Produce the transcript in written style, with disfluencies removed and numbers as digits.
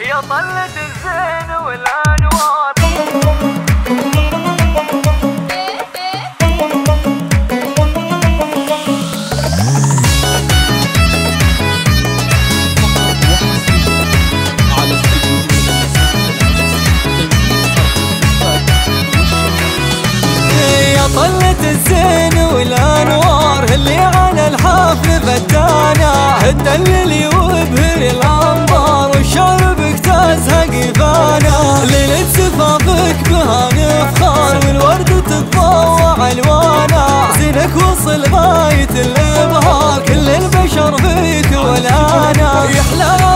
يا طلة الزين والانوار. يا طلة الزين والانوار اللي على الحفل فتانا، الدليل وبهر الانظار والشعر بكتازها قفانا. ليلة زفافك بها نفخار والورد تتضوع الوانا، زينك وصل غاية الابهار كل البشر فيك والانا. يحلى